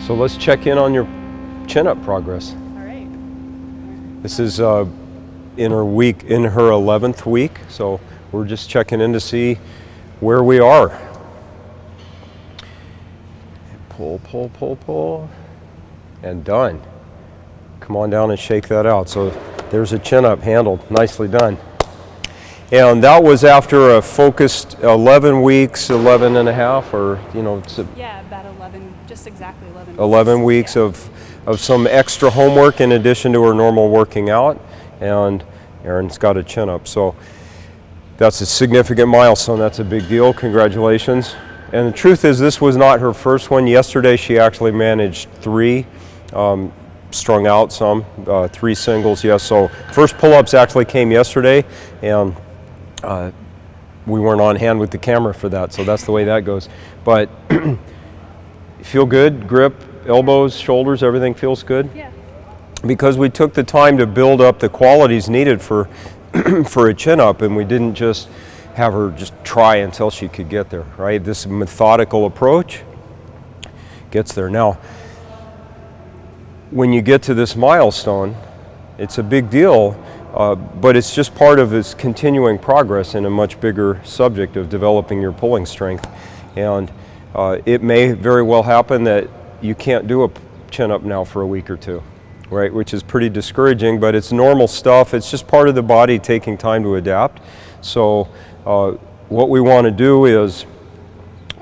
So let's check in on your chin-up progress. All right. This is in her 11th week, so we're just checking in to see where we are. Pull, pull, pull, pull, and done. Come on down and shake that out. So there's a chin-up handled, nicely done. And that was after a focused 11 weeks, 11 and a half, or, Yeah, about 11, just exactly 11 11 weeks yeah. of some extra homework in addition to her normal working out, and Erin's got a chin-up. So that's a significant milestone. That's a big deal. Congratulations. And the truth is, this was not her first one. Yesterday she actually managed 3, strung out some, 3 singles, yes. So first pull-ups actually came yesterday, and we weren't on hand with the camera for that, so that's the way that goes. But feel good, grip, elbows, shoulders, everything feels good? Yeah. Because we took the time to build up the qualities needed for for a chin-up, and we didn't just have her just try until she could get there, right? This methodical approach gets there. Now, when you get to this milestone, it's a big deal, but it's just part of this continuing progress in a much bigger subject of developing your pulling strength. And it may very well happen that you can't do a chin-up now for a week or 2, right? Which is pretty discouraging, but it's normal stuff. It's just part of the body taking time to adapt. So what we want to do is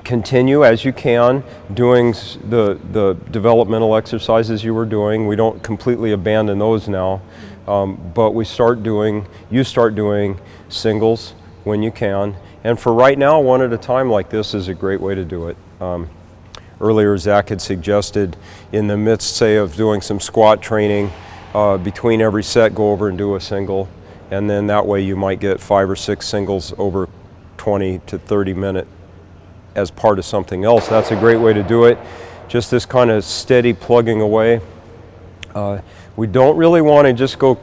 continue as you can doing the developmental exercises you were doing. We don't completely abandon those now, but you start doing singles when you can. And for right now, one at a time like this is a great way to do it. Earlier, Zach had suggested in the midst, say, of doing some squat training, between every set, go over and do a single. And then that way you might get 5 or 6 singles over 20 to 30 minutes as part of something else. That's a great way to do it. Just this kind of steady plugging away. We don't really want to just go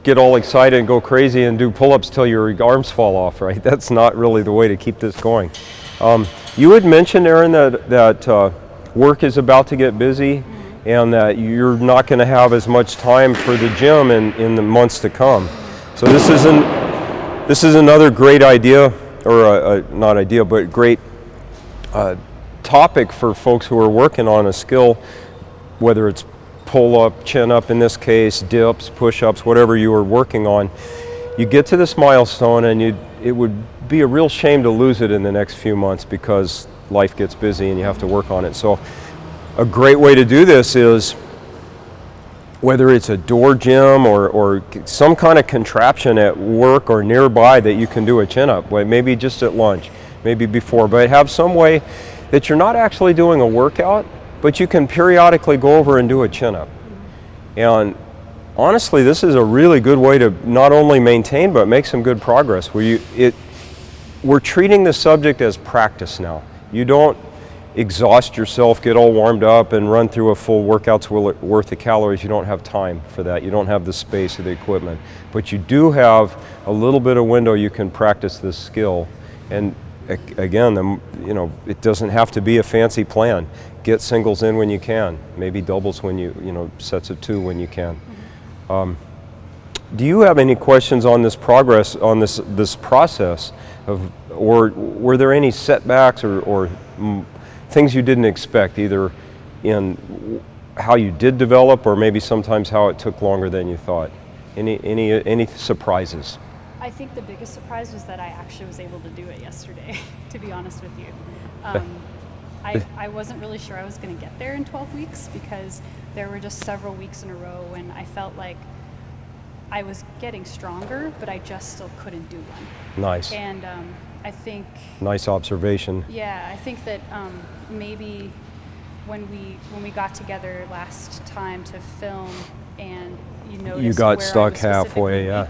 get all excited and go crazy and do pull-ups till your arms fall off, right? That's not really the way to keep this going. You had mentioned, Erin, that work is about to get busy and that you're not going to have as much time for the gym in the months to come. So this is another great idea, or not idea, but great topic for folks who are working on a skill, whether it's pull-up, chin-up in this case, dips, push-ups, whatever you are working on. You get to this milestone and it would be a real shame to lose it in the next few months because life gets busy and you have to work on it. So a great way to do this is, whether it's a door gym or some kind of contraption at work or nearby that you can do a chin-up, maybe just at lunch, maybe before, but have some way that you're not actually doing a workout, but you can periodically go over and do a chin-up. And honestly, this is a really good way to not only maintain but make some good progress. We're treating the subject as practice now. You don't exhaust yourself, get all warmed up and run through a full workout's worth of calories. You don't have time for that. You don't have the space or the equipment. But you do have a little bit of window you can practice this skill. And again, it doesn't have to be a fancy plan. Get singles in when you can, maybe doubles when sets of 2 when you can. Do you have any questions on this progress, on this process or were there any setbacks or things you didn't expect, either in how you did develop or maybe sometimes how it took longer than you thought? Any surprises? I think the biggest surprise was that I actually was able to do it yesterday, to be honest with you. I wasn't really sure I was going to get there in 12 weeks because there were just several weeks in a row when I felt like I was getting stronger, but I just still couldn't do one. Nice. And I think... Nice observation. Yeah, I think that maybe when we got together last time to film and you noticed you got where stuck I was halfway, yeah.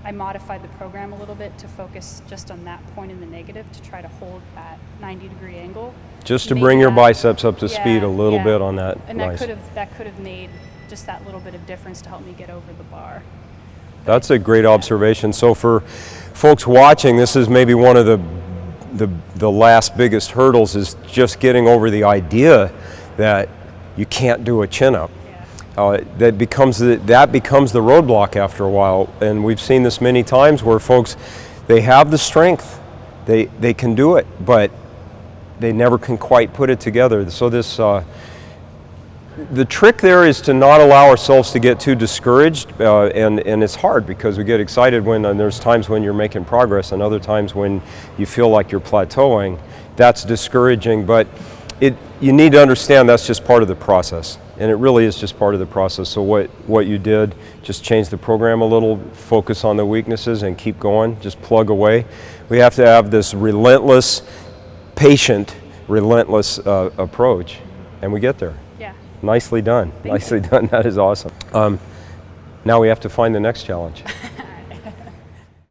I modified the program a little bit to focus just on that point in the negative to try to hold that 90-degree angle. Just to bring your biceps up to speed a little bit on that. And nice. that could have made just that little bit of difference to help me get over the bar. That's a great observation. So for folks watching, this is maybe one of the the last biggest hurdles is just getting over the idea that you can't do a chin-up. That becomes the roadblock after a while, and we've seen this many times where folks, they have the strength, they can do it, but they never can quite put it together. So the trick there is to not allow ourselves to get too discouraged, and it's hard because we get excited when there's times when you're making progress and other times when you feel like you're plateauing. That's discouraging, but you need to understand that's just part of the process, and it really is just part of the process. So what you did, just change the program a little, focus on the weaknesses and keep going, just plug away. We have to have this relentless, patient, relentless approach, and we get there. Nicely done. Nicely done. That is awesome. Now we have to find the next challenge.